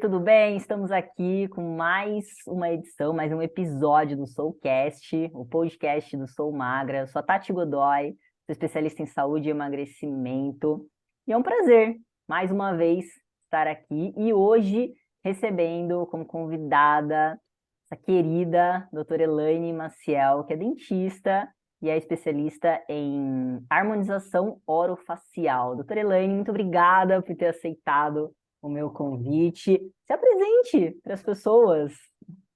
tudo bem? Estamos aqui com mais uma edição, mais um episódio do Soulcast, o podcast do Sou Magra. Eu sou a Tati Godoy, sou especialista em saúde e emagrecimento. E é um prazer, mais uma vez, estar aqui e hoje recebendo como convidada essa querida doutora Elaine Maciel, que é dentista e é especialista em harmonização orofacial. Doutora Elaine, muito obrigada por ter aceitado o meu convite. Se apresente para as pessoas.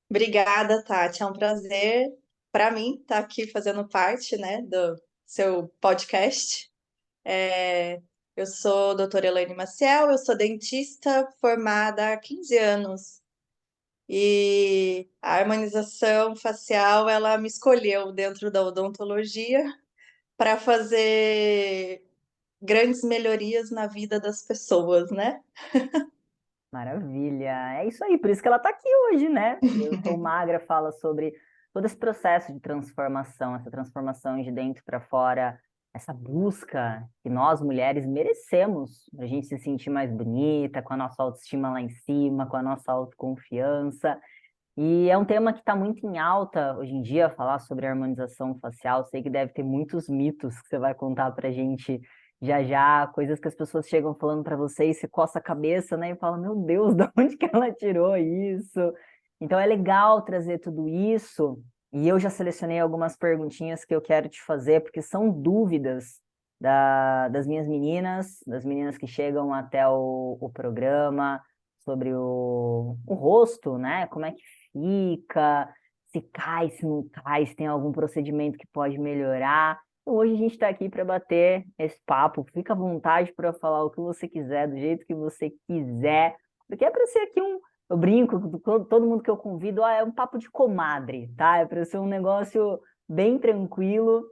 Obrigada, Tati. É um prazer para mim estar aqui fazendo parte, né, do seu podcast. É, eu sou a doutora Elaine Maciel, eu sou dentista formada há 15 anos e a harmonização facial, ela me escolheu dentro da odontologia para fazer grandes melhorias na vida das pessoas, né? Maravilha. É isso aí, por isso que ela está aqui hoje, né? Eu Sou Magra fala sobre todo esse processo de transformação, essa transformação de dentro para fora, essa busca que nós mulheres merecemos, para a gente se sentir mais bonita, com a nossa autoestima lá em cima, com a nossa autoconfiança. E é um tema que está muito em alta hoje em dia, falar sobre harmonização facial. Sei que deve ter muitos mitos que você vai contar para a gente já já, coisas que as pessoas chegam falando para você e você coça a cabeça, né? E fala, meu Deus, de onde que ela tirou isso? Então é legal trazer tudo isso. E eu já selecionei algumas perguntinhas que eu quero te fazer, porque são dúvidas das meninas que chegam até o programa, sobre o rosto, né? Como é que fica, se cai, se não cai, se tem algum procedimento que pode melhorar. Então, hoje a gente está aqui para bater esse papo. Fica à vontade para falar o que você quiser, do jeito que você quiser, porque é para ser aqui um. Eu brinco com todo mundo que eu convido, é um papo de comadre, tá? É para ser um negócio bem tranquilo.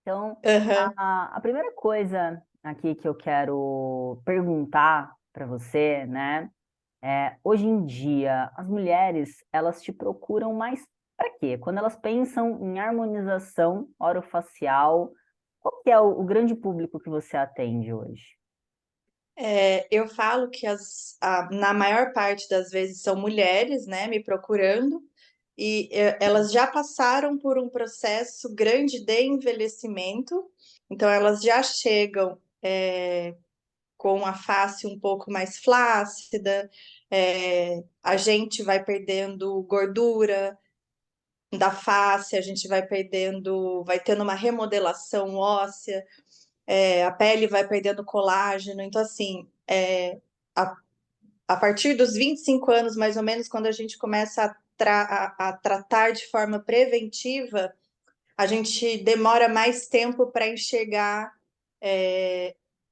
Então, Aham. a primeira coisa aqui que eu quero perguntar para você, né? Hoje em dia, as mulheres, elas te procuram mais para quê? Quando elas pensam em harmonização orofacial, qual que é o grande público que você atende hoje? Eu falo que na maior parte das vezes são mulheres, né, me procurando, e elas já passaram por um processo grande de envelhecimento, então elas já chegam com a face um pouco mais flácida, a gente vai perdendo gordura da face, a gente vai perdendo, vai tendo uma remodelação óssea, a pele vai perdendo colágeno, então assim, a a partir dos 25 anos, mais ou menos, quando a gente começa a tratar de forma preventiva, a gente demora mais tempo para enxergar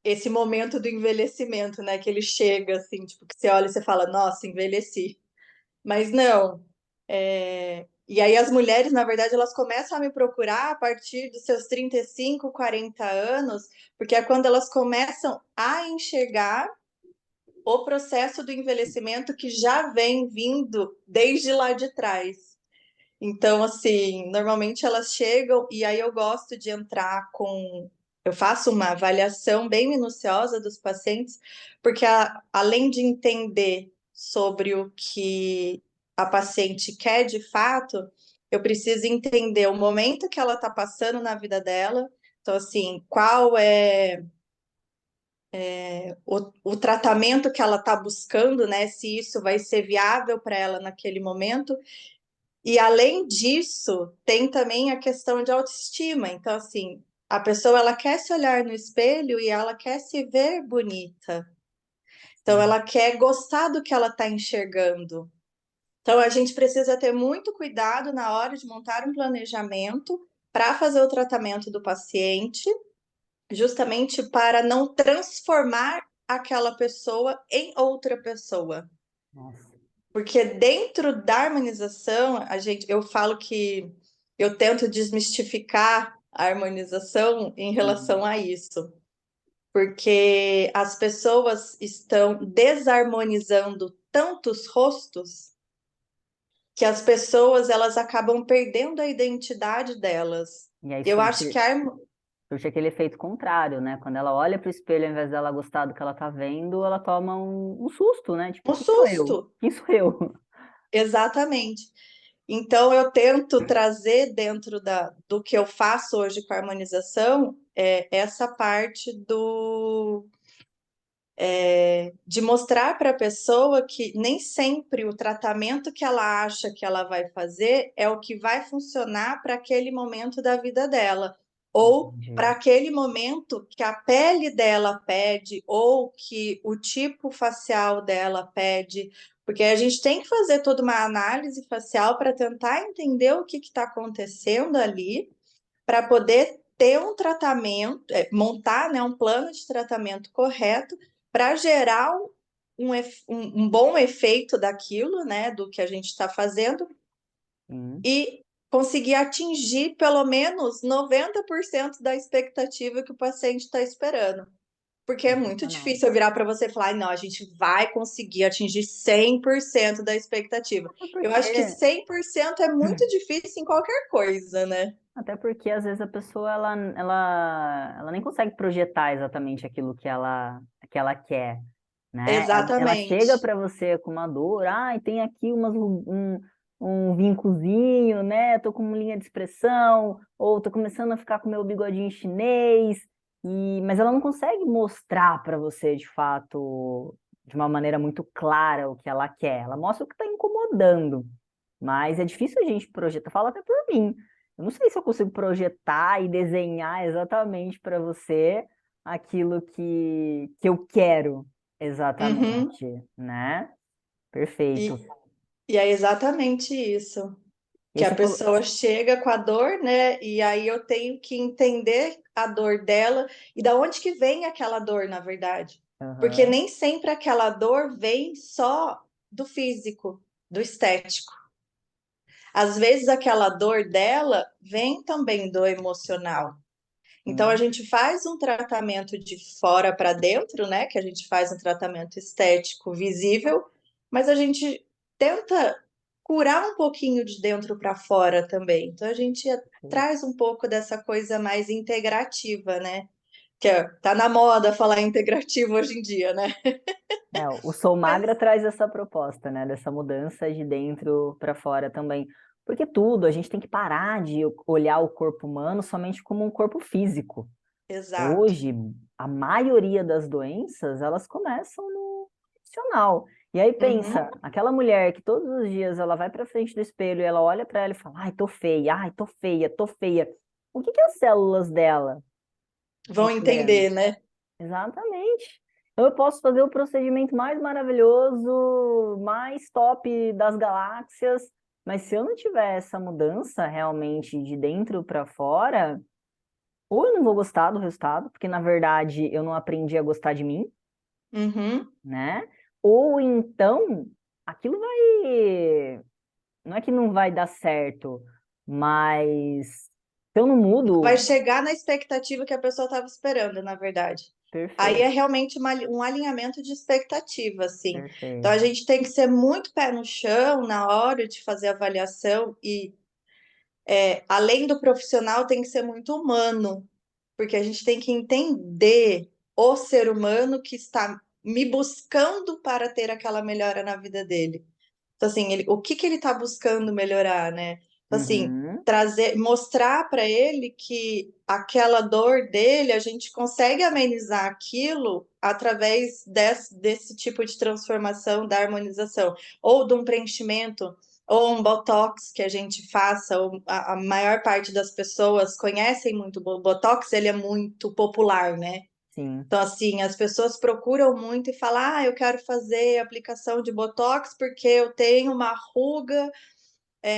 esse momento do envelhecimento, né? Que ele chega assim, tipo, que você olha e você fala, nossa, envelheci. Mas não. E aí as mulheres, na verdade, elas começam a me procurar a partir dos seus 35, 40 anos, porque é quando elas começam a enxergar o processo do envelhecimento que já vem vindo desde lá de trás. Então, assim, normalmente elas chegam e aí eu gosto de entrar com. Eu faço uma avaliação bem minuciosa dos pacientes, porque além de entender sobre o que a paciente quer de fato, eu preciso entender o momento que ela está passando na vida dela. Então, assim, qual é o tratamento que ela está buscando, né? Se isso vai ser viável para ela naquele momento. E além disso, tem também a questão de autoestima. Então, assim, a pessoa ela quer se olhar no espelho e ela quer se ver bonita. Então, Sim. ela quer gostar do que ela está enxergando. Então, a gente precisa ter muito cuidado na hora de montar um planejamento para fazer o tratamento do paciente, justamente para não transformar aquela pessoa em outra pessoa. Nossa. Porque dentro da harmonização, eu falo que eu tento desmistificar a harmonização em relação Uhum. a isso. Porque as pessoas estão desarmonizando tantos rostos que as pessoas elas acabam perdendo a identidade delas. E aí Eu acho que surge, a surte aquele efeito contrário, né? Quando ela olha pro espelho, ao invés dela gostar do que ela tá vendo, ela toma um susto, né? Tipo, Um quem sou eu? susto, Quem sou eu? exatamente. Então, eu tento trazer dentro do que eu faço hoje com a harmonização essa parte de mostrar para a pessoa que nem sempre o tratamento que ela acha que ela vai fazer é o que vai funcionar para aquele momento da vida dela, ou para Entendi. aquele momento que a pele dela pede, ou que o tipo facial dela pede, porque a gente tem que fazer toda uma análise facial para tentar entender o que está acontecendo ali, para poder ter um tratamento, montar, né, um plano de tratamento correto para gerar um bom efeito daquilo, né, do que a gente está fazendo Sim, e conseguir atingir pelo menos 90% da expectativa que o paciente está esperando. Porque é muito sensacional. difícil eu virar para você e falar, não, a gente vai conseguir atingir 100% da expectativa. Até Eu acho que porque 100% é muito difícil em qualquer coisa, né? Até porque às vezes a pessoa ela nem consegue projetar exatamente aquilo que ela quer, né? Ela chega Exatamente. para você com uma dor, e tem aqui um vincozinho, né? Tô com uma linha de expressão, ou tô começando a ficar com meu bigodinho chinês, mas ela não consegue mostrar para você de fato de uma maneira muito clara o que ela quer. Ela mostra o que está incomodando, mas é difícil a gente projetar. Fala até por mim. Eu não sei se eu consigo projetar e desenhar exatamente para você aquilo que eu quero Uhum. exatamente, né? Perfeito. E, e é exatamente isso. E aí Que a você falou. pessoa chega com a dor, né? E aí eu tenho que entender a dor dela e da onde que vem aquela dor, na verdade. Porque Aham, nem sempre aquela dor vem só do físico, do estético. Às vezes aquela dor dela vem também do emocional. Então a sim, gente faz um tratamento de fora para dentro, né? Que a gente faz um tratamento estético visível, mas a gente tenta curar um pouquinho de dentro para fora também. Então a gente perfeito. traz um pouco dessa coisa mais integrativa, né? Tá na moda falar integrativo hoje em dia, né? É, o Sou Magra Mas traz essa proposta, né? Dessa mudança de dentro para fora também. Porque tudo, a gente tem que parar de olhar o corpo humano somente como um corpo físico. exato. Hoje, a maioria das doenças, elas começam no emocional. E aí Uhum. pensa, aquela mulher que todos os dias ela vai para frente do espelho e ela olha para ela e fala: "Ai, tô feia. Ai, tô feia, tô feia". O que que as células dela estão Vão querendo? entender, né? Exatamente. Então, eu posso fazer o procedimento mais maravilhoso, mais top das galáxias, mas se eu não tiver essa mudança realmente de dentro para fora, ou eu não vou gostar do resultado, porque na verdade eu não aprendi a gostar de mim, Uhum. né? Ou então aquilo vai. Não é que não vai dar certo, mas se eu não Vai mudo, chegar na expectativa que a pessoa estava esperando, na verdade. Aí é perfeito, realmente um alinhamento de expectativa, assim. Então a perfeito. gente tem que ser muito pé no chão na hora de fazer a avaliação e, além do profissional, tem que ser muito humano, porque a gente tem que entender o ser humano que está me buscando para ter aquela melhora na vida dele. Então, assim, o que que ele está buscando melhorar, né? Então, assim, Uhum, mostrar para ele que aquela dor dele, a gente consegue amenizar aquilo através desse tipo de transformação da harmonização, ou de um preenchimento, ou um botox que a gente faça, ou a maior parte das pessoas conhecem muito o botox, ele é muito popular, né? sim. Então, assim, as pessoas procuram muito e falam: eu quero fazer aplicação de botox porque eu tenho uma ruga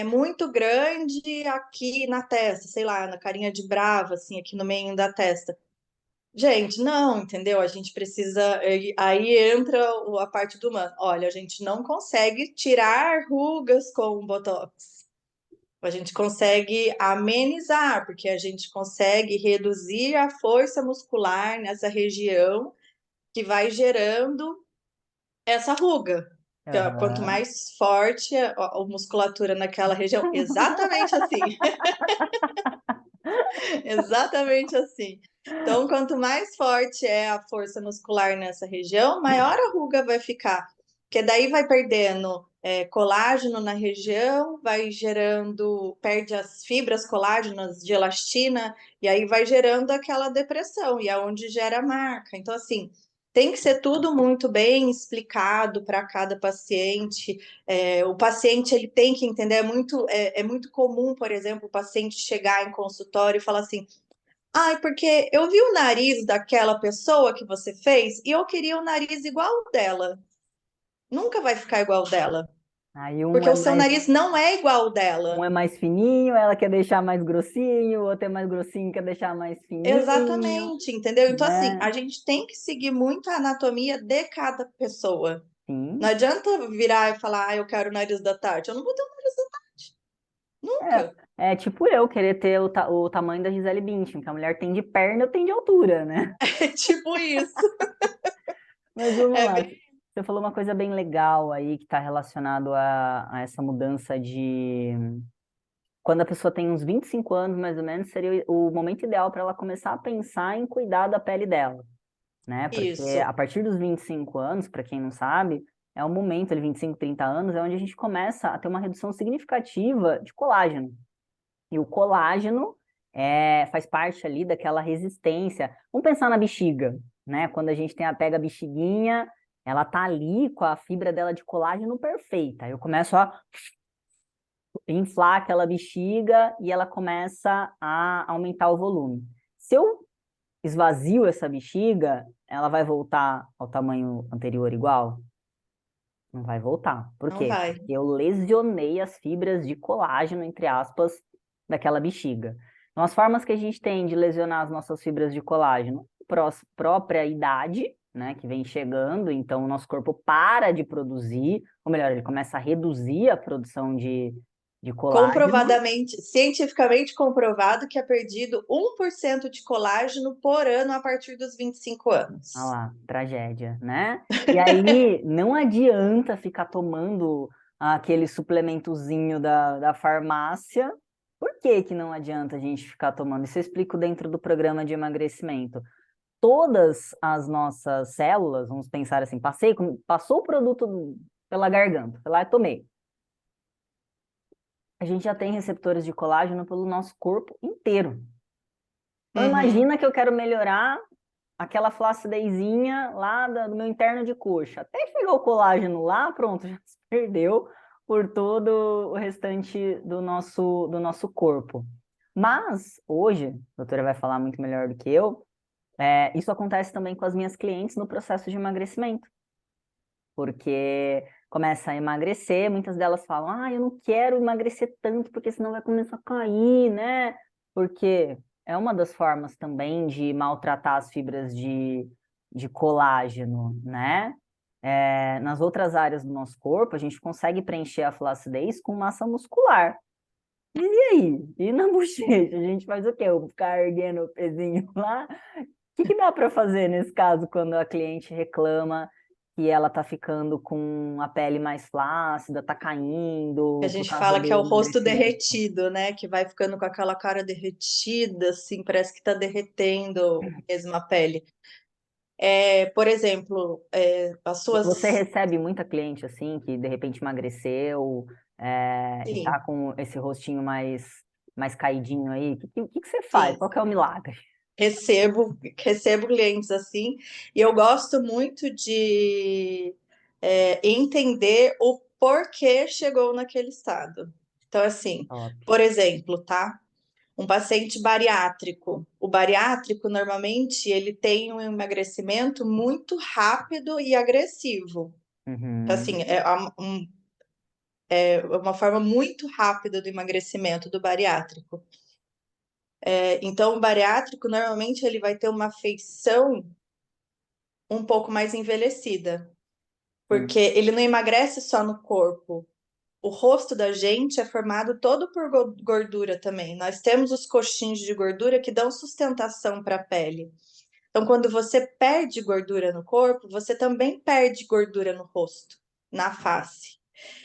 muito grande aqui na testa, sei lá, na carinha de brava, assim, aqui no meio da testa. Gente, não, entendeu? A gente precisa. Aí entra a parte do humano. Olha, a gente não consegue tirar rugas com botox. A gente consegue amenizar, porque a gente consegue reduzir a força muscular nessa região que vai gerando essa ruga. Então, quanto Aham. mais forte a musculatura naquela região, exatamente assim. Exatamente assim. Então, quanto mais forte é a força muscular nessa região, maior a ruga vai ficar. Porque daí vai perdendo colágeno na região, vai gerando, perde as fibras colágenas de elastina, e aí vai gerando aquela depressão, e é onde gera a marca. Então, assim, tem que ser tudo muito bem explicado para cada paciente. O paciente ele tem que entender, é muito comum, por exemplo, o paciente chegar em consultório e falar assim: ai, porque eu vi o nariz daquela pessoa que você fez e eu queria o nariz igual ao dela. Nunca vai ficar igual ao dela, Aí porque o seu nariz não é igual ao um dela. é mais fininho, ela quer deixar mais grossinho, o outro é mais grossinho, quer deixar mais fininho, Exatamente, entendeu? Então, assim, né? a gente tem que seguir muito a anatomia de cada pessoa. Não Sim. adianta virar e falar, ah, eu quero o nariz da Tati. Eu não vou ter o nariz da Tati. Nunca. É tipo eu querer ter o tamanho da Gisele Bündchen, que a mulher tem de perna, eu tenho de altura, né? É tipo isso. Mas vamos É lá. bem... Você falou uma coisa bem legal aí que está relacionado a essa mudança de. Quando a pessoa tem uns 25 anos, mais ou menos, seria o momento ideal para ela começar a pensar em cuidar da pele dela, né? Porque a Isso, partir dos 25 anos, para quem não sabe, é o momento, ali 25, 30 anos, é onde a gente começa a ter uma redução significativa de colágeno. E o colágeno faz parte ali daquela resistência. Vamos pensar na bexiga, né? Quando a gente pega a bexiguinha, ela tá ali com a fibra dela de colágeno perfeita. Eu começo a inflar aquela bexiga e ela começa a aumentar o volume. Se eu esvazio essa bexiga, ela vai voltar ao tamanho anterior igual? Não vai voltar. Por não quê? vai. Porque eu lesionei as fibras de colágeno, entre aspas, daquela bexiga. Então, as formas que a gente tem de lesionar as nossas fibras de colágeno, própria idade, né, que vem chegando, então o nosso corpo para de produzir, ou melhor, ele começa a reduzir a produção de colágeno. Comprovadamente, cientificamente comprovado que é perdido 1% de colágeno por ano a partir dos 25 Ah anos. lá, tragédia, né? E aí não adianta ficar tomando aquele suplementozinho da farmácia. Por que que não adianta a gente ficar tomando? Isso eu explico dentro do programa de emagrecimento. Todas as nossas células, vamos pensar assim, passou o produto pela garganta, foi lá e tomei. A gente já tem receptores de colágeno pelo nosso corpo inteiro. Então Uhum. imagina que eu quero melhorar aquela flacidezinha lá do meu interno de coxa. Até chegar o colágeno lá, pronto, já se perdeu por todo o restante do nosso corpo. Mas, hoje, a doutora vai falar muito melhor do que eu, isso acontece também com as minhas clientes no processo de emagrecimento. Porque começa a emagrecer, muitas delas falam, eu não quero emagrecer tanto, porque senão vai começar a cair, né? Porque é uma das formas também de maltratar as fibras de colágeno, né? Nas outras áreas do nosso corpo, a gente consegue preencher a flacidez com massa muscular. E aí? E na bochecha? A gente faz o quê? Eu ficar erguendo o pezinho lá? Que dá para fazer nesse caso quando a cliente reclama que ela tá ficando com a pele mais flácida, tá A caindo por gente causa fala que é do o rosto emagrecimento? derretido, né? Que vai ficando com aquela cara derretida, assim, parece que tá derretendo mesmo a pele. Por exemplo, as Você suas. recebe muita cliente assim que de repente emagreceu e tá Sim, com esse rostinho mais caidinho aí? O que você faz? sim. Qual que é o milagre? Recebo clientes assim, e eu gosto muito de entender o porquê chegou naquele estado. Então, assim, Top. por exemplo, tá? Um paciente bariátrico. O bariátrico, normalmente, ele tem um emagrecimento muito rápido e agressivo. Então, Uhum, assim, uma forma muito rápida do emagrecimento do bariátrico. Então, o bariátrico, normalmente, ele vai ter uma feição um pouco mais envelhecida, uhum, porque ele não emagrece só no corpo. O rosto da gente é formado todo por gordura também. Nós temos os coxins de gordura que dão sustentação para a pele. Então, quando você perde gordura no corpo, você também perde gordura no rosto, na face.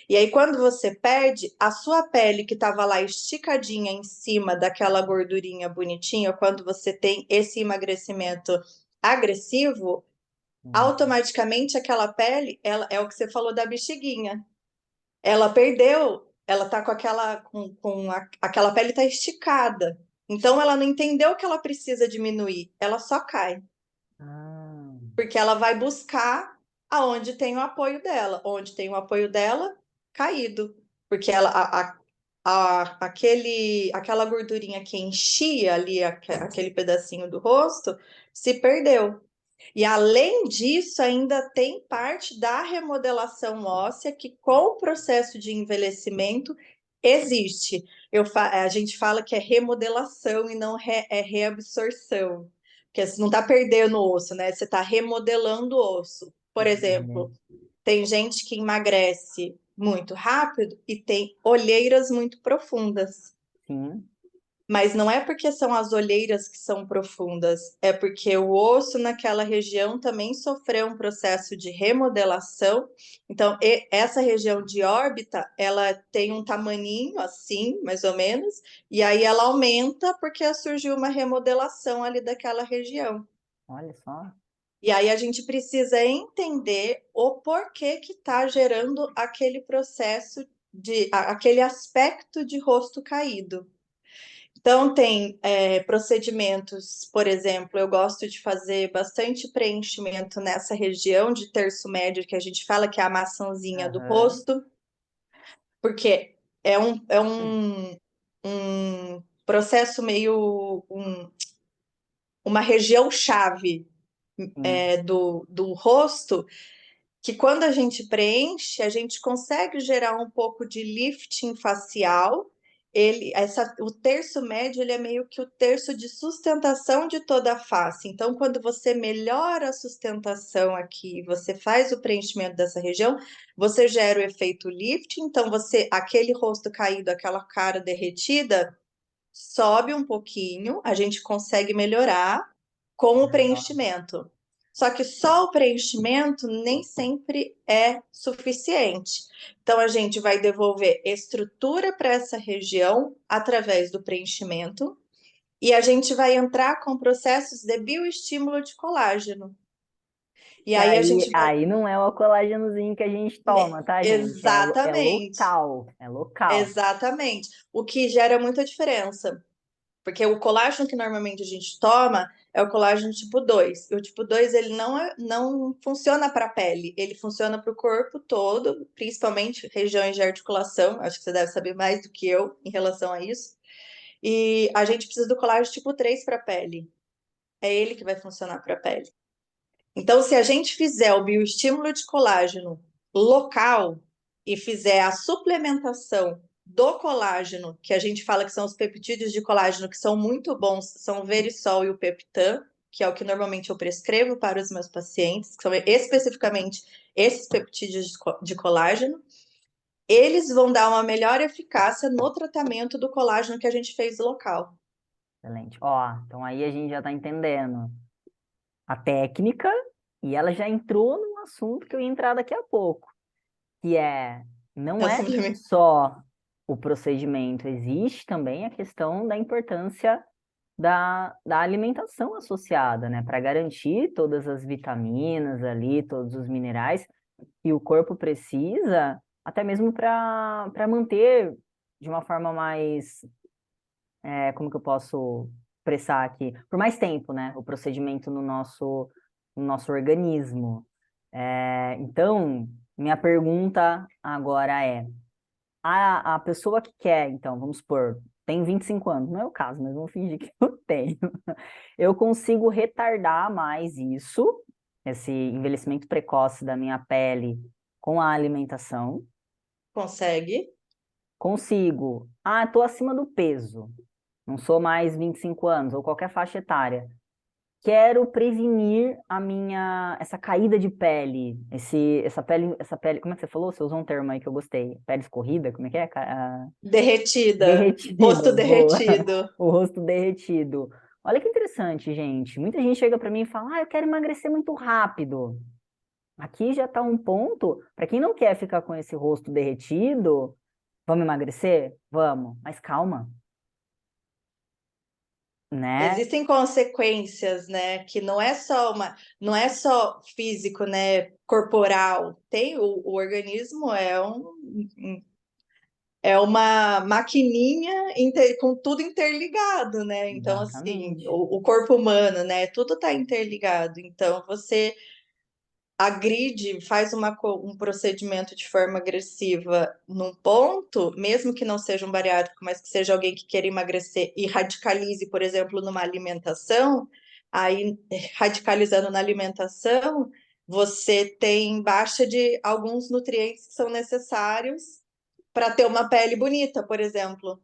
E aí, quando você perde, a sua pele que estava lá esticadinha em cima daquela gordurinha bonitinha, quando você tem esse emagrecimento agressivo, Hum. automaticamente aquela pele, ela é o que você falou da bexiguinha. Ela perdeu, ela tá com aquela pele tá esticada. Então ela não entendeu que ela precisa diminuir, ela só cai, Ah, porque ela vai buscar aonde tem o apoio dela, onde tem o apoio dela caído, porque ela aquela gordurinha que enchia ali aquele pedacinho do rosto se perdeu. E além disso, ainda tem parte da remodelação óssea que, com o processo de envelhecimento, existe. A gente fala que é remodelação e não é reabsorção, porque você não está perdendo o osso, né? Você está remodelando o osso. Por entendi. exemplo, tem gente que emagrece muito rápido e tem olheiras muito profundas. Sim. Mas não é porque são as olheiras que são profundas, é porque o osso naquela região também sofreu um processo de remodelação. Então, essa região de órbita, ela tem um tamaninho assim, mais ou menos, e aí ela aumenta porque surgiu uma remodelação ali daquela região. Olha só. E aí a gente precisa entender o porquê que está gerando aquele processo aquele aspecto de rosto caído. Então, tem procedimentos, por exemplo, eu gosto de fazer bastante preenchimento nessa região de terço médio, que a gente fala que é a maçãzinha do Aham. rosto, porque um processo meio uma região chave Sim. do rosto que quando a gente preenche, a gente consegue gerar um pouco de lifting facial. O terço médio, ele é meio que o terço de sustentação de toda a face. Então, quando você melhora a sustentação aqui, você faz o preenchimento dessa região, você gera o efeito lifting. Então, aquele rosto caído, aquela cara derretida, sobe um pouquinho, a gente consegue melhorar com o preenchimento. Só que só o preenchimento nem sempre é suficiente. Então, a gente vai devolver estrutura para essa região através do preenchimento e a gente vai entrar com processos de bioestímulo de colágeno. E E aí a aí, gente vai. aí não é o colágenozinho que a gente toma, tá, gente? É Exatamente, local. É local. exatamente. O que gera muita diferença. Porque o colágeno que normalmente a gente toma é o colágeno tipo 2. E o tipo 2 ele não funciona para a pele, ele funciona para o corpo todo, principalmente regiões de articulação. Acho que você deve saber mais do que eu em relação a isso. E a gente precisa do colágeno tipo 3 para a pele. É ele que vai funcionar para a pele. Então, se a gente fizer o bioestímulo de colágeno local e fizer a suplementação do colágeno, que a gente fala que são os peptídeos de colágeno que são muito bons, são o Verisol e o Peptan, que é o que normalmente eu prescrevo para os meus pacientes, que são especificamente esses peptídeos de colágeno, eles vão dar uma melhor eficácia no tratamento do colágeno que a gente fez local. Excelente. Ó, então aí a gente já tá entendendo a técnica e ela já entrou num assunto que eu ia entrar daqui a pouco, que não É o é suplemento. só o procedimento, existe também a questão da importância da alimentação associada, né? Para garantir todas as vitaminas ali, todos os minerais que o corpo precisa, até mesmo para manter de uma forma mais, como que eu posso expressar aqui, por mais tempo, né? O procedimento no nosso organismo. Então, minha pergunta agora a pessoa que quer, então, vamos supor, tem 25 anos, não é o caso, mas vamos fingir que eu tenho. Eu consigo retardar mais isso, esse envelhecimento precoce da minha pele com a alimentação. Consegue. Consigo. Ah, estou acima do peso. Não sou mais 25 anos, ou qualquer faixa etária. Quero prevenir essa caída de pele, essa pele, como é que você falou? Você usou um termo aí que eu gostei. Pele escorrida, como é que é? Derretida. Derretida, Rosto boa. derretido. O rosto derretido. Olha que interessante, gente. Muita gente chega para mim e fala: "Ah, eu quero emagrecer muito rápido". Aqui já tá um ponto, para quem não quer ficar com esse rosto derretido, vamos emagrecer? Vamos, mas calma, né? Existem consequências, né? Que não é só físico, né? Corporal. Tem o organismo é uma maquininha com tudo interligado, né? Então, assim, Exatamente. o corpo humano, né? Tudo está interligado. Então, você agride, faz um procedimento de forma agressiva num ponto, mesmo que não seja um bariátrico, mas que seja alguém que queira emagrecer e radicalize, por exemplo, numa alimentação, aí radicalizando na alimentação, você tem baixa de alguns nutrientes que são necessários para ter uma pele bonita, por exemplo.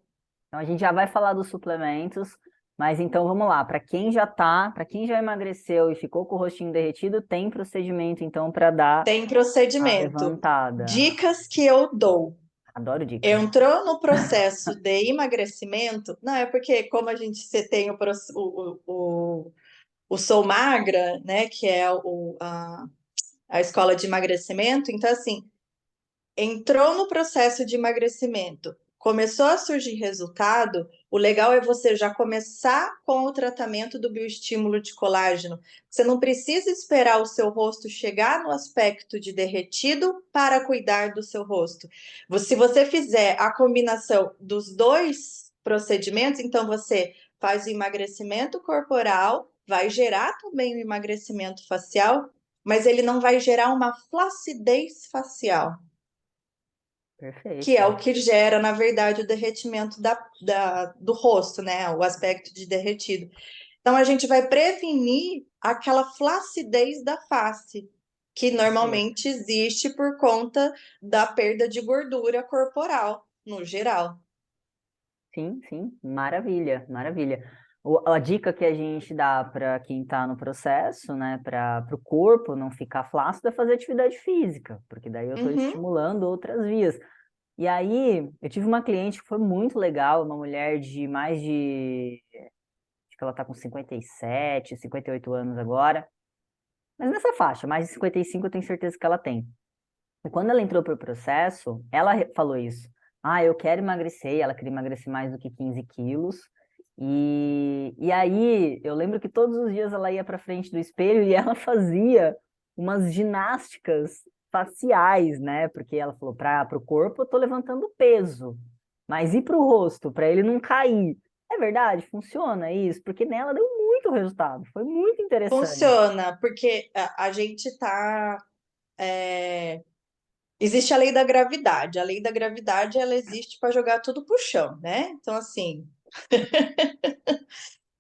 Então a gente já vai falar dos suplementos, mas então vamos lá. Para quem já emagreceu e ficou com o rostinho derretido, tem procedimento então para dar Tem a procedimento. levantada. Dicas que eu dou. Adoro dicas. Entrou no processo de emagrecimento, não é porque como você tem o Sou Magra, né, que é a escola de emagrecimento, então assim, entrou no processo de emagrecimento, começou a surgir resultado, o legal é você já começar com o tratamento do bioestímulo de colágeno. Você não precisa esperar o seu rosto chegar no aspecto de derretido para cuidar do seu rosto. Se você fizer a combinação dos dois procedimentos, então você faz o emagrecimento corporal, vai gerar também o emagrecimento facial, mas ele não vai gerar uma flacidez facial que é Perfeito. o que gera, na verdade, o derretimento do rosto, né? O aspecto de derretido. Então, a gente vai prevenir aquela flacidez da face, que Perfeito. normalmente existe por conta da perda de gordura corporal, no geral. Sim, sim, maravilha, maravilha. A dica que a gente dá para quem está no processo, né, para o corpo não ficar flácido é fazer atividade física, porque daí eu estou Uhum. estimulando outras vias. E aí, eu tive uma cliente que foi muito legal, uma mulher de mais de, acho que ela tá com 57, 58 anos agora, mas nessa faixa, mais de 55 eu tenho certeza que ela tem. E quando ela entrou pro processo, ela falou isso. Ah, eu quero emagrecer, e ela queria emagrecer mais do que 15 quilos. E aí, eu lembro que todos os dias ela ia pra frente do espelho e ela fazia umas ginásticas faciais, né? Porque ela falou, para o corpo eu tô levantando peso, mas e pro rosto, para ele não cair? É verdade, funciona isso, porque nela deu muito resultado, foi muito interessante. Funciona, porque a gente tá. Existe a lei da gravidade. A lei da gravidade ela existe para jogar tudo pro chão, né? Então, assim,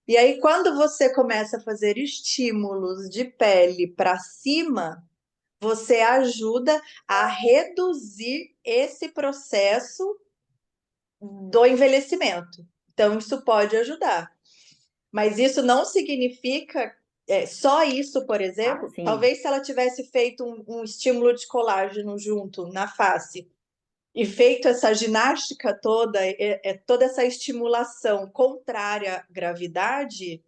e aí, quando você começa a fazer estímulos de pele para cima, você ajuda a reduzir esse processo do envelhecimento. Então, isso pode ajudar. Mas isso não significa só isso, por Ah, exemplo. sim, Talvez se ela tivesse feito um estímulo de colágeno junto na face e feito essa ginástica toda, toda essa estimulação contrária à gravidade,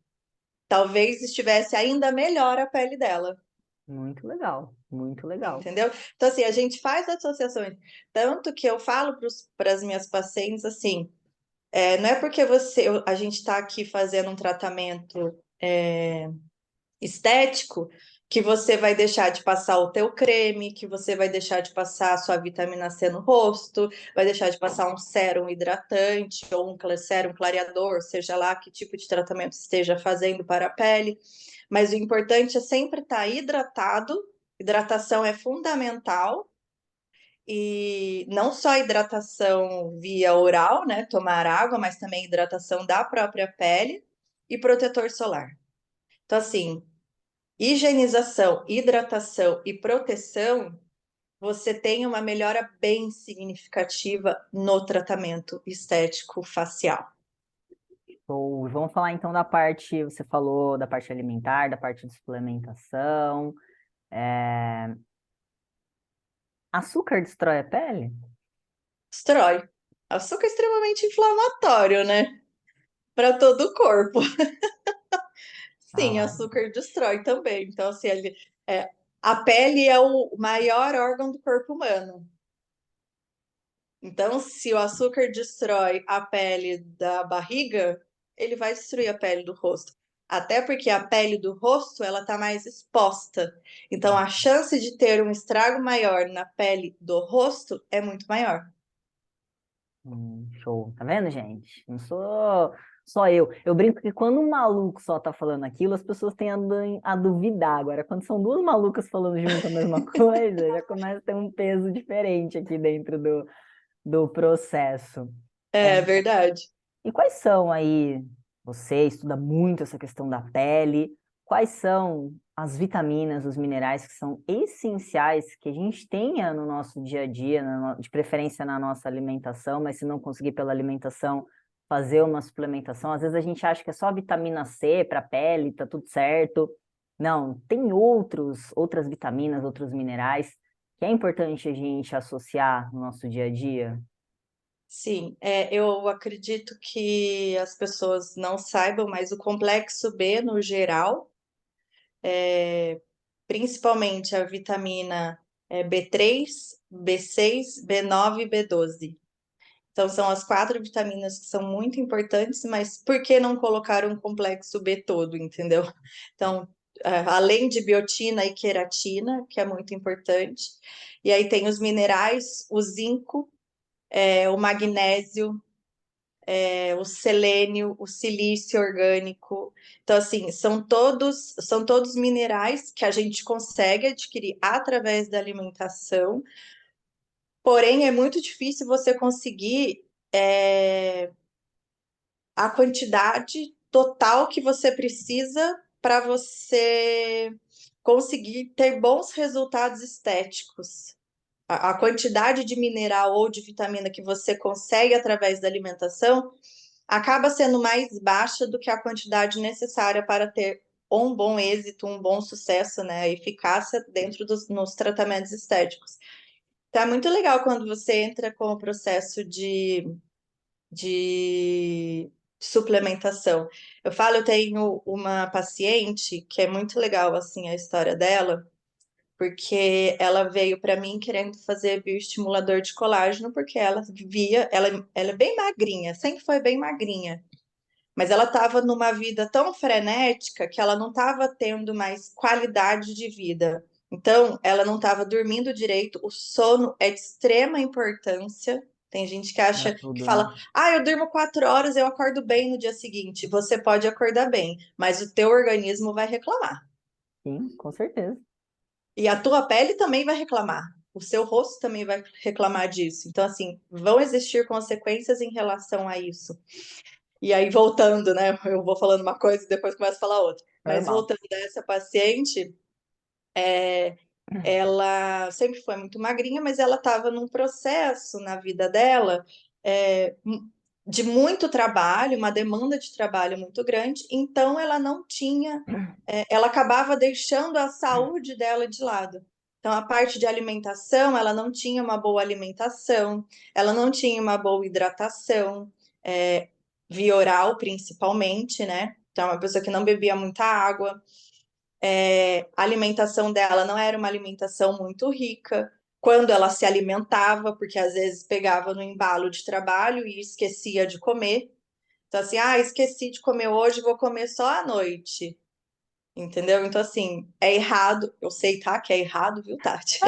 talvez estivesse ainda melhor a pele dela, muito legal, muito legal. entendeu? Então, assim, a gente faz associações. Tanto que eu falo para as minhas pacientes assim: não é porque a gente está aqui fazendo um tratamento estético que você vai deixar de passar o teu creme, que você vai deixar de passar a sua vitamina C no rosto, vai deixar de passar um sérum hidratante ou um sérum clareador, seja lá que tipo de tratamento esteja fazendo para a pele. Mas o importante é sempre estar hidratado. Hidratação é fundamental. E não só hidratação via oral, né? Tomar água, mas também hidratação da própria pele e protetor solar. Então, assim, higienização, hidratação e proteção, você tem uma melhora bem significativa no tratamento estético facial. Ou vamos falar então da parte, você falou da parte alimentar, da parte de suplementação. Açúcar destrói a pele? Destrói. Açúcar é extremamente inflamatório, né? Para todo o corpo. Ah Sim, lá. açúcar destrói também. Então, assim, A pele é o maior órgão do corpo humano. Então, se o açúcar destrói a pele da barriga, ele vai destruir a pele do rosto. Até porque a pele do rosto, ela tá mais exposta. Então, a chance de ter um estrago maior na pele do rosto é muito maior. Show. Tá vendo, gente? Não sou só eu. Eu brinco que quando um maluco só tá falando aquilo, as pessoas têm a duvidar. Agora, quando são duas malucas falando junto a mesma coisa, já começa a ter um peso diferente aqui dentro do processo. É, É verdade. e quais são aí, você estuda muito essa questão da pele, quais são as vitaminas, os minerais que são essenciais que a gente tenha no nosso dia a dia, de preferência na nossa alimentação, mas se não conseguir pela alimentação, fazer uma suplementação. Às vezes a gente acha que é só vitamina C para a pele, tá tudo certo. Não, tem outras vitaminas, outros minerais que é importante a gente associar no nosso dia a dia. Sim, eu acredito que as pessoas não saibam, mas o complexo B, no geral, principalmente a vitamina B3, B6, B9 e B12. Então, são as quatro vitaminas que são muito importantes, mas por que não colocar um complexo B todo, entendeu? Então, além de biotina e queratina, que é muito importante, e aí tem os minerais, o zinco, o magnésio, o selênio, o silício orgânico. Então, assim, são todos minerais que a gente consegue adquirir através da alimentação, porém é muito difícil você conseguir a quantidade total que você precisa para você conseguir ter bons resultados estéticos. A quantidade de mineral ou de vitamina que você consegue através da alimentação acaba sendo mais baixa do que a quantidade necessária para ter um bom êxito, um bom sucesso, né? A eficácia dentro nos tratamentos estéticos. Então, é muito legal quando você entra com o processo de suplementação. Eu falo, eu tenho uma paciente que é muito legal, assim, a história dela, porque ela veio para mim querendo fazer bioestimulador de colágeno, porque ela via, ela é bem magrinha, sempre foi bem magrinha. Mas ela estava numa vida tão frenética que ela não estava tendo mais qualidade de vida. Então, ela não estava dormindo direito. O sono é de extrema importância. Tem gente que Para acha que tudo, né? fala: ah, eu durmo 4 horas, eu acordo bem no dia seguinte. Você pode acordar bem, mas o teu organismo vai reclamar. Sim, com certeza. E a tua pele também vai reclamar. O seu rosto também vai reclamar disso. Então, assim, vão existir consequências em relação a isso. E aí, voltando, né? Eu vou falando uma coisa e depois começo a falar outra. Mas Normal. voltando a essa paciente, ela sempre foi muito magrinha, mas ela estava num processo na vida dela é, de muito trabalho, uma demanda de trabalho muito grande, então ela não tinha, ela acabava deixando a saúde dela de lado. Então, a parte de alimentação, ela não tinha uma boa alimentação, ela não tinha uma boa hidratação, via oral principalmente, né? Então, é uma pessoa que não bebia muita água, a alimentação dela não era uma alimentação muito rica. Quando ela se alimentava, porque às vezes pegava no embalo de trabalho e esquecia de comer. Então, assim, esqueci de comer hoje, vou comer só à noite. Entendeu? Então, assim, é errado. Eu sei, tá? Que é errado, viu, Tati?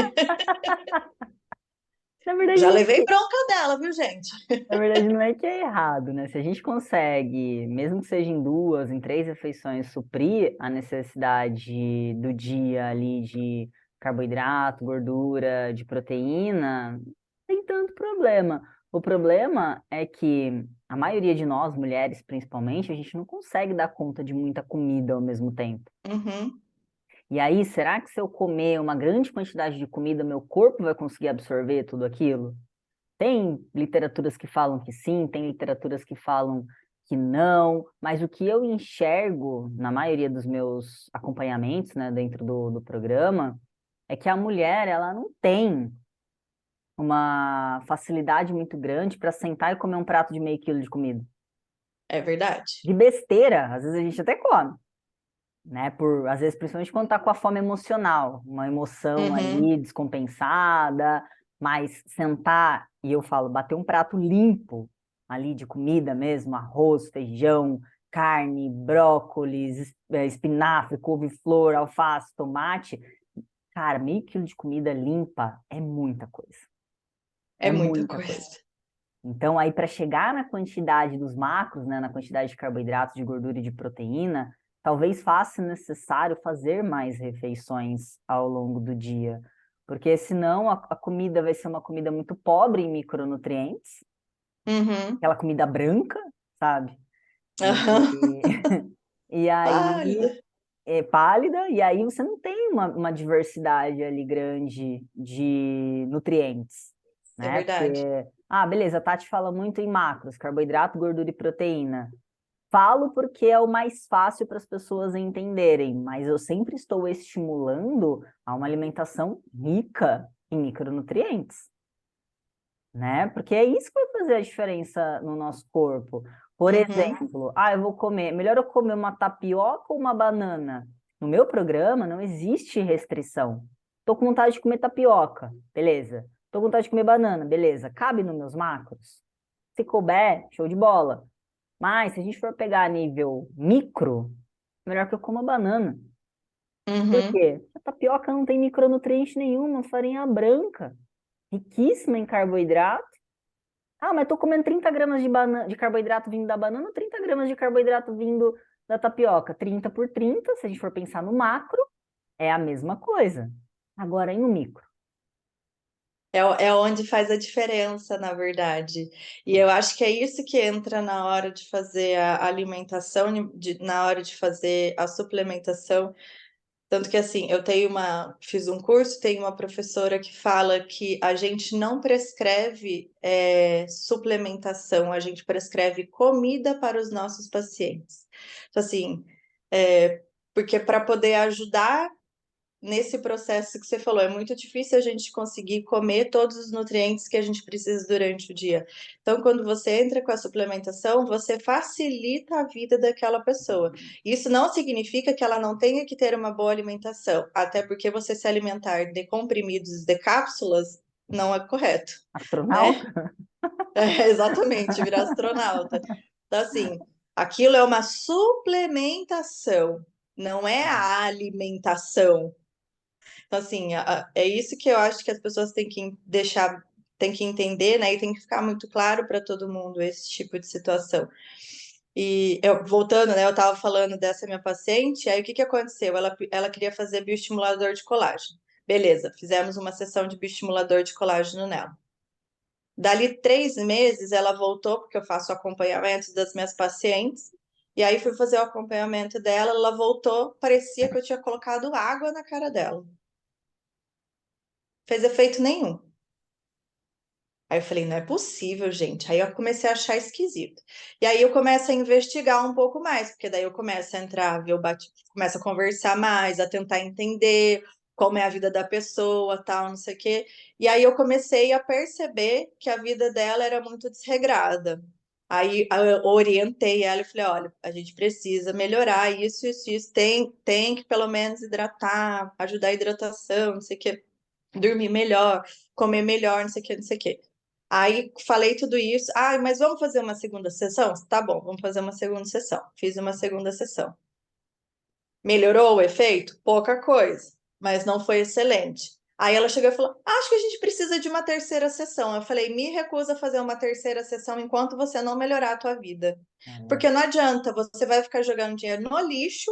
Na verdade, Já não, levei bronca dela, viu, gente? na verdade, não é que é errado, né? Se a gente consegue, mesmo que seja em duas, em três refeições, suprir a necessidade do dia ali de carboidrato, gordura, de proteína, não tem tanto problema. O problema é que a maioria de nós, mulheres principalmente, a gente não consegue dar conta de muita comida ao mesmo tempo. Uhum. E aí, será que se eu comer uma grande quantidade de comida, meu corpo vai conseguir absorver tudo aquilo? Tem literaturas que falam que sim, tem literaturas que falam que não, mas o que eu enxergo na maioria dos meus acompanhamentos, né, dentro do programa, é que a mulher, ela não tem uma facilidade muito grande para sentar e comer um prato de meio quilo de comida. É verdade. De besteira, às vezes a gente até come. né? Às vezes, principalmente quando tá com a fome emocional, uma emoção Uhum. ali descompensada, mas sentar e eu falo, bater um prato limpo ali de comida mesmo, arroz, feijão, carne, brócolis, espinafre, couve-flor, alface, tomate, cara, meio quilo de comida limpa é muita coisa. É É muita muita coisa. coisa. Então, aí, para chegar na quantidade dos macros, né, na quantidade de carboidratos, de gordura e de proteína, talvez faça necessário fazer mais refeições ao longo do dia, porque senão a comida vai ser uma comida muito pobre em micronutrientes, Uhum. aquela comida branca, sabe? Aham. E, e aí Pálida. é pálida, e aí você não tem uma diversidade ali grande de nutrientes, É né? Porque, verdade. beleza, a Tati fala muito em macros, carboidrato, gordura e proteína. Falo porque é o mais fácil para as pessoas entenderem, mas eu sempre estou estimulando a uma alimentação rica em micronutrientes, né? Porque é isso que vai fazer a diferença no nosso corpo. Por Uhum. exemplo, eu vou comer, melhor eu comer uma tapioca ou uma banana? No meu programa não existe restrição. Tô com vontade de comer tapioca, beleza. Tô com vontade de comer banana, beleza. Cabe nos meus macros? Se couber, show de bola. Mas se a gente for pegar a nível micro, melhor que eu coma banana. Por Uhum. quê? A tapioca não tem micronutriente nenhuma, farinha branca, riquíssima em carboidrato. Mas tô comendo 30 gramas de carboidrato vindo da banana, 30 gramas de carboidrato vindo da tapioca. 30 por 30, se a gente for pensar no macro, é a mesma coisa. Agora, e no micro? É onde faz a diferença, na verdade. E eu acho que é isso que entra na hora de fazer a alimentação, na hora de fazer a suplementação. Tanto que assim, fiz um curso, tem uma professora que fala que a gente não prescreve suplementação, a gente prescreve comida para os nossos pacientes. Então, assim, porque para poder ajudar nesse processo que você falou, é muito difícil a gente conseguir comer todos os nutrientes que a gente precisa durante o dia. Então, quando você entra com a suplementação, você facilita a vida daquela pessoa. Isso não significa que ela não tenha que ter uma boa alimentação, até porque você se alimentar de comprimidos, de cápsulas, não é correto, né? Astronauta? Exatamente, virar astronauta. Então, assim, aquilo é uma suplementação, não é a alimentação. Então, assim, é isso que eu acho que as pessoas têm que deixar, têm que entender, né? E tem que ficar muito claro para todo mundo esse tipo de situação. E voltando, né? Eu estava falando dessa minha paciente, aí o que que aconteceu? Ela queria fazer bioestimulador de colágeno. Beleza, fizemos uma sessão de bioestimulador de colágeno nela. Dali 3 meses, ela voltou, porque eu faço acompanhamento das minhas pacientes, e aí fui fazer o acompanhamento dela, ela voltou, parecia que eu tinha colocado água na cara dela. Fez efeito nenhum. Aí eu falei, não é possível, gente. Aí eu comecei a achar esquisito. E aí eu começo a investigar um pouco mais, porque daí eu começo a entrar, ver começo a conversar mais, a tentar entender como é a vida da pessoa, tal, não sei o quê. E aí eu comecei a perceber que a vida dela era muito desregrada. Aí eu orientei ela e falei, olha, a gente precisa melhorar isso, isso, isso. Tem que pelo menos hidratar, ajudar a hidratação, não sei o quê, dormir melhor, comer melhor, não sei o quê, não sei o quê. Aí falei tudo isso. Mas vamos fazer uma segunda sessão? Tá bom, vamos fazer uma segunda sessão. Fiz uma segunda sessão. Melhorou o efeito? Pouca coisa, mas não foi excelente. Aí ela chegou e falou: acho que a gente precisa de uma terceira sessão. Eu falei: me recusa a fazer uma terceira sessão enquanto você não melhorar a tua vida. Olha, Porque não adianta, você vai ficar jogando dinheiro no lixo,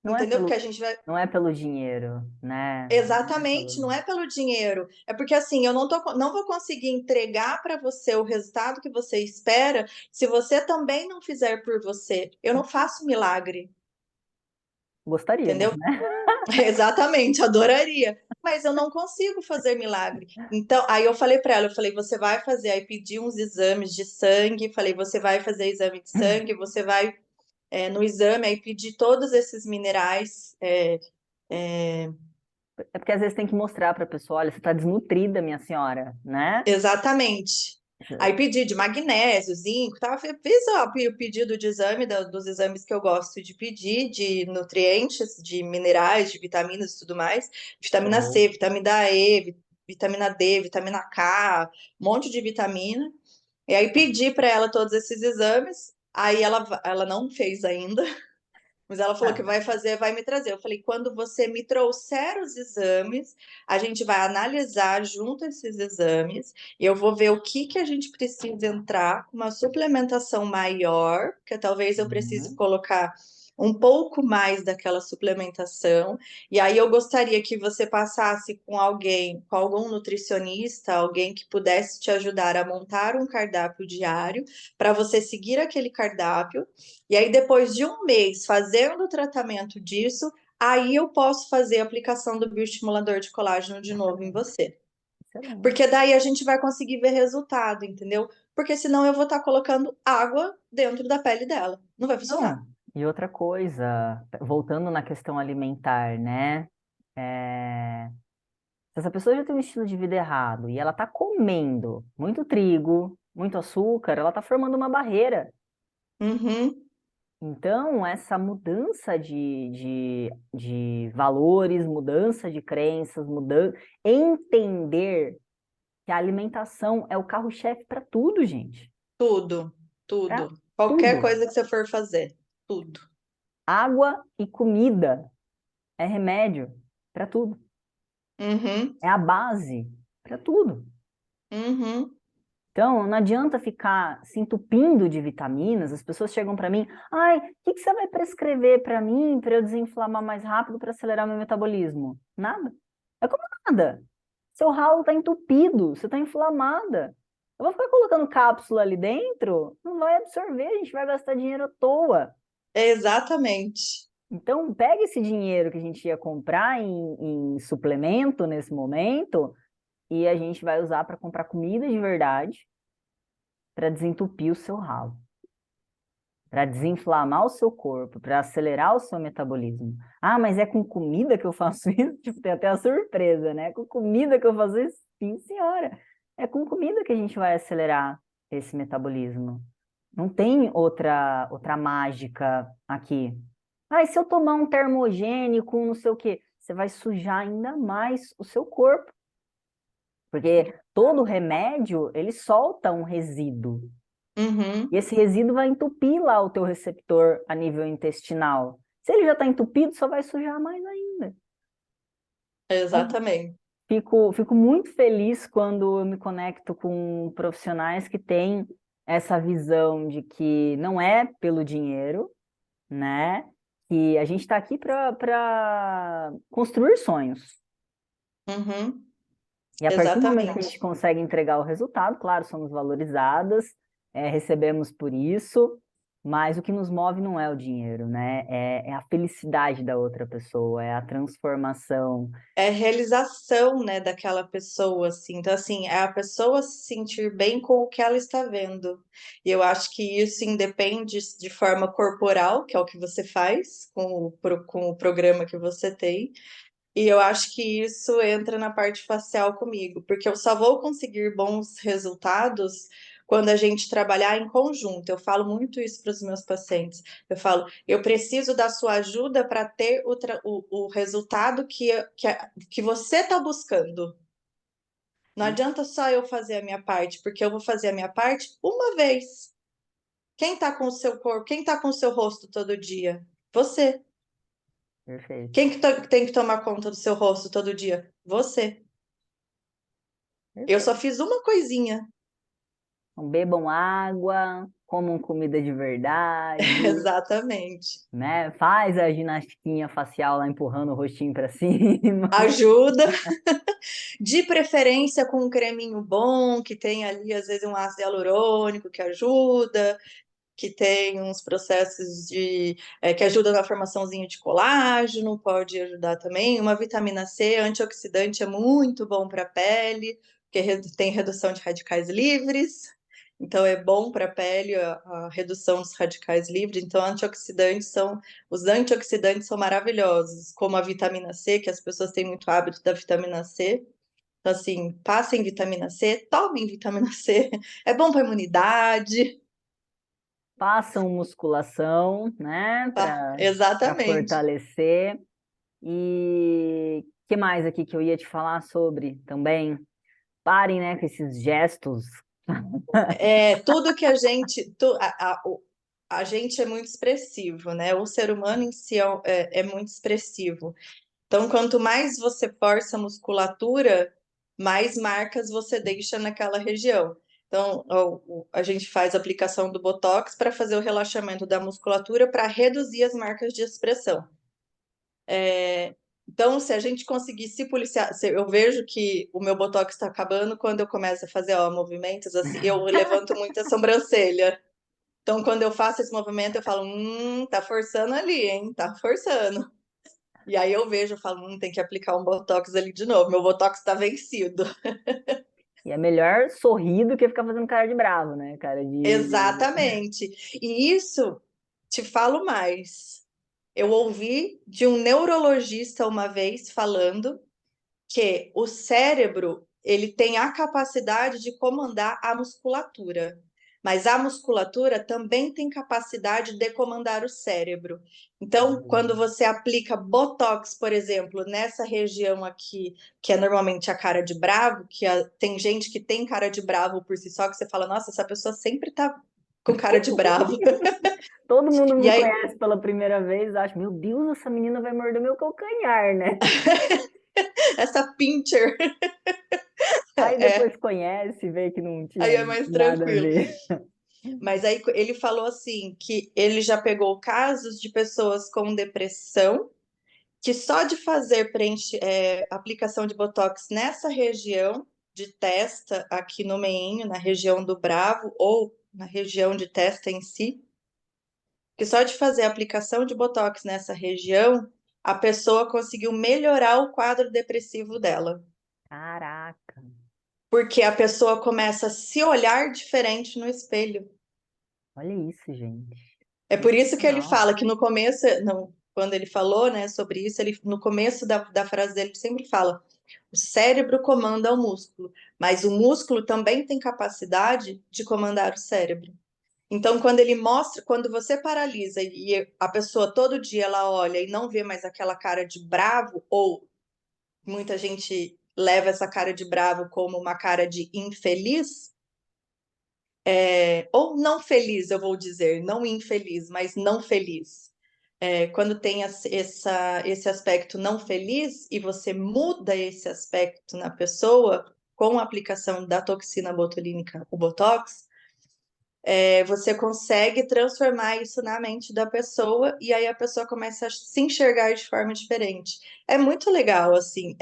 Não é entendeu? Porque pelo, a gente vai. não é pelo dinheiro, né? Não é Exatamente, pelo... não é pelo dinheiro. É porque assim, eu não vou conseguir entregar para você o resultado que você espera se você também não fizer por você. Eu não faço milagre, Gostaríamos, entendeu? né? Exatamente, adoraria, mas eu não consigo fazer milagre. Então, aí eu falei para ela, eu falei, você vai fazer, aí pedi uns exames de sangue, falei, você vai fazer exame de sangue, você vai no exame, aí pedir todos esses minerais. É porque às vezes tem que mostrar para a pessoa, olha, você está desnutrida, minha senhora, né? Exatamente. Aí pedi de magnésio, zinco, tá? Fiz ó, o pedido de exame, dos exames que eu gosto de pedir, de nutrientes, de minerais, de vitaminas e tudo mais. Vitamina Show. C, vitamina E, vitamina D, vitamina K, um monte de vitamina. E aí pedi para ela todos esses exames. Aí ela não fez ainda, mas ela falou que Ah, vai fazer, vai me trazer. Eu falei, quando você me trouxer os exames, a gente vai analisar junto esses exames e eu vou ver o que que a gente precisa entrar com uma suplementação maior, porque talvez eu precise uhum. colocar um pouco mais daquela suplementação. E aí eu gostaria que você passasse com alguém, com algum nutricionista, alguém que pudesse te ajudar a montar um cardápio diário para você seguir aquele cardápio e aí, depois de um mês fazendo o tratamento disso, aí eu posso fazer a aplicação do bioestimulador de colágeno de novo em Excelente, você. excelente. Porque daí a gente vai conseguir ver resultado, entendeu? Porque senão eu vou estar colocando água dentro da pele dela. Não vai funcionar. Não, e outra coisa, voltando na questão alimentar, né? É, se essa pessoa já tem um estilo de vida errado e ela tá comendo muito trigo, muito açúcar, ela tá formando uma barreira. Uhum, Então, essa mudança de valores, mudança de crenças, entender que a alimentação é o carro-chefe para tudo, gente. tudo, Para tudo. Qualquer tudo. coisa que você for fazer, tudo. Água e comida é remédio para tudo. Uhum, É a base para tudo. uhum. Então, não adianta ficar se entupindo de vitaminas. As pessoas chegam para mim, ai, o que que você vai prescrever para mim para eu desinflamar mais rápido para acelerar meu metabolismo? Nada. É como nada. Seu ralo está entupido, você está inflamada. Eu vou ficar colocando cápsula ali dentro? Não vai absorver, a gente vai gastar dinheiro à toa. Exatamente. Então, pega esse dinheiro que a gente ia comprar em suplemento nesse momento e a gente vai usar para comprar comida de verdade para desentupir o seu ralo, para desinflamar o seu corpo, para acelerar o seu metabolismo. Ah, mas é com comida que eu faço isso? Tipo, tem até a surpresa, né? É com comida que eu faço isso? Sim, senhora. É com comida que a gente vai acelerar esse metabolismo. Não tem outra mágica aqui. Ah, e se eu tomar um termogênico, não sei o quê, você vai sujar ainda mais o seu corpo, porque todo remédio, ele solta um resíduo. E Uhum, esse resíduo vai entupir lá o teu receptor a nível intestinal. Se ele já está entupido, só vai sujar mais ainda. Então, exatamente. fico muito feliz quando eu me conecto com profissionais que têm essa visão de que não é pelo dinheiro, né? Que a gente está aqui para construir sonhos. Uhum, E a partir do momento que a gente exatamente. consegue entregar o resultado, claro, somos valorizadas, recebemos por isso, mas o que nos move não é o dinheiro, né? É a felicidade da outra pessoa, é a transformação. É realização, né, daquela pessoa, assim. Então, assim, é a pessoa se sentir bem com o que ela está vendo. E eu acho que isso independe de forma corporal, que é o que você faz com o programa que você tem. E eu acho que isso entra na parte facial comigo, porque eu só vou conseguir bons resultados quando a gente trabalhar em conjunto. Eu falo muito isso para os meus pacientes. Eu falo, eu preciso da sua ajuda para ter o resultado que você está buscando. Não adianta só eu fazer a minha parte, porque eu vou fazer a minha parte uma vez. Quem está com o seu corpo, quem está com o seu rosto todo dia? Você. Perfeito, Quem que tem que tomar conta do seu rosto todo dia? Você. Eu só perfeito. fiz uma coisinha. Então, bebam água, comam comida de verdade, Exatamente. né? Faz a ginastiquinha facial lá empurrando o rostinho para cima. Ajuda, de preferência com um creminho bom, que tem ali, às vezes, um ácido hialurônico que ajuda, que tem uns processos que ajudam na formaçãozinha de colágeno, pode ajudar também. Uma vitamina C, antioxidante, é muito bom para a pele, porque tem redução de radicais livres. Então é bom para a pele a redução dos radicais livres. Então os antioxidantes são maravilhosos, como a vitamina C, que as pessoas têm muito hábito da vitamina C. Então, assim, passem vitamina C, tomem vitamina C, é bom para a imunidade. Façam musculação, né, Tá? para Exatamente. fortalecer. E que mais aqui que eu ia te falar sobre também? Parem, né, com esses gestos. Tudo que a gente. A gente é muito expressivo, né? O ser humano em si é muito expressivo. Então, quanto mais você força a musculatura, mais marcas você deixa naquela região. Então, a gente faz a aplicação do Botox para fazer o relaxamento da musculatura para reduzir as marcas de expressão. Então, se a gente conseguir se policiar, eu vejo que o meu Botox está acabando quando eu começo a fazer movimentos assim, eu levanto muito a sobrancelha. Então, quando eu faço esse movimento, eu falo, tá forçando ali, hein? Tá forçando. E aí eu vejo, eu falo, tem que aplicar um Botox ali de novo. Meu Botox tá vencido. E é melhor sorrir do que ficar fazendo cara de bravo, né? Cara de. Exatamente. E isso, te falo mais. Eu ouvi de um neurologista uma vez falando que o cérebro ele tem a capacidade de comandar a musculatura, mas a musculatura também tem capacidade de comandar o cérebro. Então, quando você aplica Botox, por exemplo, nessa região aqui, que é normalmente a cara de bravo, tem gente que tem cara de bravo por si só, que você fala, nossa, essa pessoa sempre tá com cara de bravo. Todo mundo E me aí, conhece pela primeira vez, acha, meu Deus, essa menina vai morder meu calcanhar, né? essa pincher, Aí é, depois conhece, vê que não aí tinha é mais nada a tranquilo. ver. Mas aí ele falou assim que ele já pegou casos de pessoas com depressão que só de fazer aplicação de Botox nessa região de testa, aqui no meinho, na região do bravo, ou na região de testa em si, que só de fazer a aplicação de Botox nessa região, a pessoa conseguiu melhorar o quadro depressivo dela. Caraca, Porque a pessoa começa a se olhar diferente no espelho. olha isso, gente. É por isso que ele Sensacional. fala que no começo, não, quando ele falou, né, sobre isso, no começo da frase dele, ele sempre fala: o cérebro comanda o músculo, mas o músculo também tem capacidade de comandar o cérebro. Então, quando ele mostra, quando você paralisa e a pessoa todo dia ela olha e não vê mais aquela cara de bravo, ou muita gente leva essa cara de bravo como uma cara de infeliz, ou não feliz, eu vou dizer, não infeliz, mas não feliz. Quando tem esse aspecto não feliz e você muda esse aspecto na pessoa com a aplicação da toxina botulínica, o Botox, você consegue transformar isso na mente da pessoa e aí a pessoa começa a se enxergar de forma diferente. É muito legal, assim.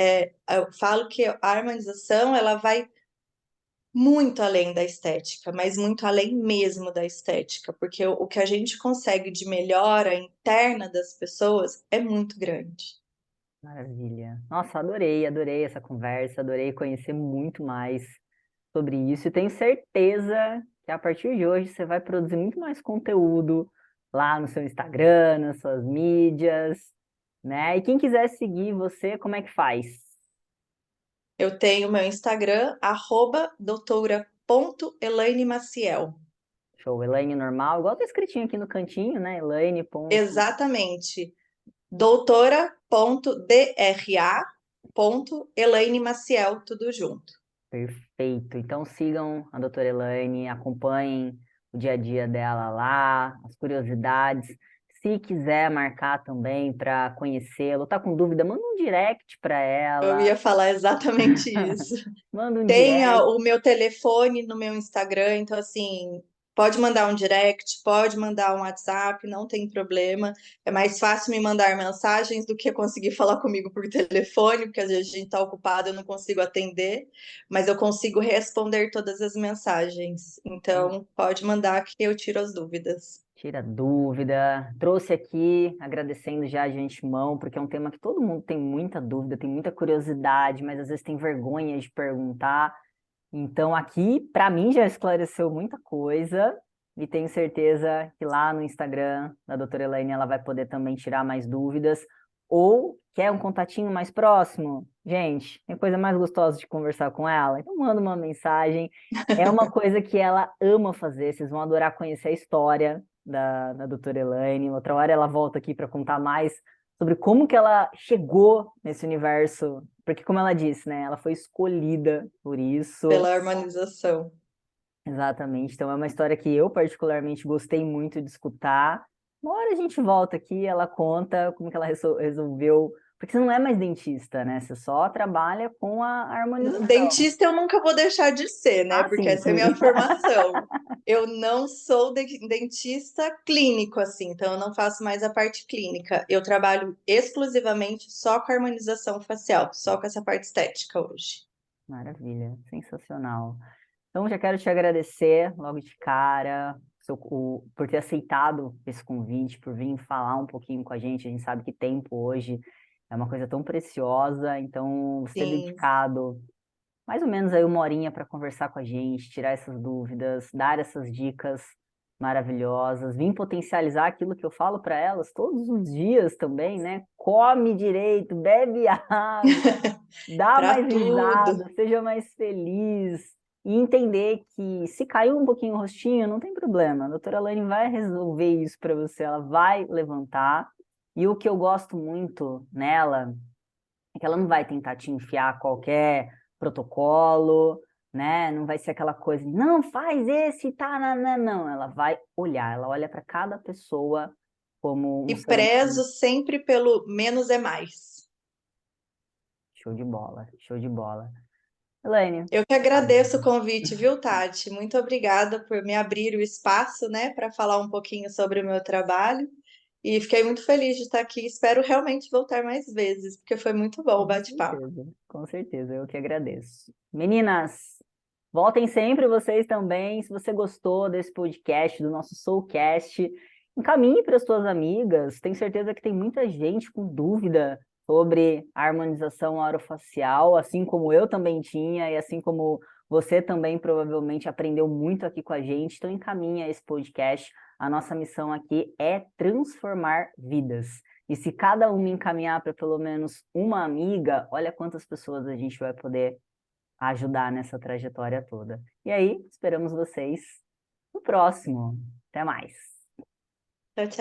Eu falo que a harmonização ela vai muito além da estética, mas muito além mesmo da estética, porque o que a gente consegue de melhora interna das pessoas é muito grande. Maravilha. Nossa, adorei essa conversa, adorei conhecer muito mais sobre isso e tenho certeza que a partir de hoje você vai produzir muito mais conteúdo lá no seu Instagram, nas suas mídias, né? E quem quiser seguir você, como é que faz? Eu tenho meu Instagram, doutora.elaine Maciel. Show, Elaine normal, igual tá escritinho aqui no cantinho, né? Elaine. Exatamente. doutora.dra.Elaine Maciel, tudo junto. Perfeito. Então sigam a doutora Elaine, acompanhem o dia a dia dela lá, as curiosidades. Se quiser marcar também para conhecê-lo, tá com dúvida, manda um direct para Eu ela. ia falar exatamente isso. Manda um Tenha direct. o meu telefone no meu Instagram, então assim, pode mandar um direct, pode mandar um WhatsApp, não tem problema. É mais fácil me mandar mensagens do que conseguir falar comigo por telefone, porque às vezes a gente está ocupado, eu não consigo atender, mas eu consigo responder todas as mensagens. Então, pode mandar que eu tiro as dúvidas. Tira dúvida. Trouxe aqui, agradecendo já de antemão, porque é um tema que todo mundo tem muita dúvida, tem muita curiosidade, mas às vezes tem vergonha de perguntar. Então, aqui, para mim, já esclareceu muita coisa e tenho certeza que lá no Instagram da doutora Elaine ela vai poder também tirar mais dúvidas. Ou quer um contatinho mais próximo? Gente, tem coisa mais gostosa de conversar com ela? Então manda uma mensagem. É uma coisa que ela ama fazer. Vocês vão adorar conhecer a história da doutora Elaine. Outra hora ela volta aqui para contar mais sobre como que ela chegou nesse universo. Porque, como ela disse, né? Ela foi escolhida por isso. Pela harmonização. Exatamente. Então é uma história que eu particularmente gostei muito de escutar. Uma hora a gente volta aqui, ela conta como que ela resolveu, porque você não é mais dentista, né? Você só trabalha com a harmonização. Dentista eu nunca vou deixar de ser, né? Ah, Porque sim, essa é a sim. minha formação. Eu não sou dentista clínico, assim, então eu não faço mais a parte clínica. Eu trabalho exclusivamente só com harmonização facial, só com essa parte estética hoje. Maravilha, sensacional. Então já quero te agradecer logo de cara por ter aceitado esse convite, por vir falar um pouquinho com a gente. A gente sabe que tempo hoje é uma coisa tão preciosa, então você ter Sim, dedicado mais ou menos aí uma horinha para conversar com a gente, tirar essas dúvidas, dar essas dicas maravilhosas, vir potencializar aquilo que eu falo para elas todos os dias também, né? Come direito, bebe água, dá para mais tudo. risada, seja mais feliz e entender que se caiu um pouquinho o rostinho, não tem problema. A doutora Lane vai resolver isso para você, ela vai levantar. E o que eu gosto muito nela é que ela não vai tentar te enfiar qualquer protocolo, né? Não vai ser aquela coisa, não, faz esse, tá, não, não, não. Ela vai olhar, ela olha para cada pessoa como um E ser humano. prezo sempre pelo menos é mais. Show de bola, show de bola. Elaine, Eu que agradeço o convite, viu, Tati? Muito obrigada por me abrir o espaço, né, para falar um pouquinho sobre o meu trabalho. E fiquei muito feliz de estar aqui. Espero realmente voltar mais vezes, porque foi muito bom o bate-papo. com certeza, eu que agradeço. Meninas, voltem sempre vocês também. Se você gostou desse podcast, do nosso Soulcast, encaminhe para as suas amigas. Tenho certeza que tem muita gente com dúvida sobre a harmonização orofacial, assim como eu também tinha, e assim como você também provavelmente aprendeu muito aqui com a gente. Então, encaminha esse podcast. A nossa missão aqui é transformar vidas. E se cada uma encaminhar para pelo menos uma amiga, olha quantas pessoas a gente vai poder ajudar nessa trajetória toda. E aí, esperamos vocês no próximo. Até mais. Tchau, tchau.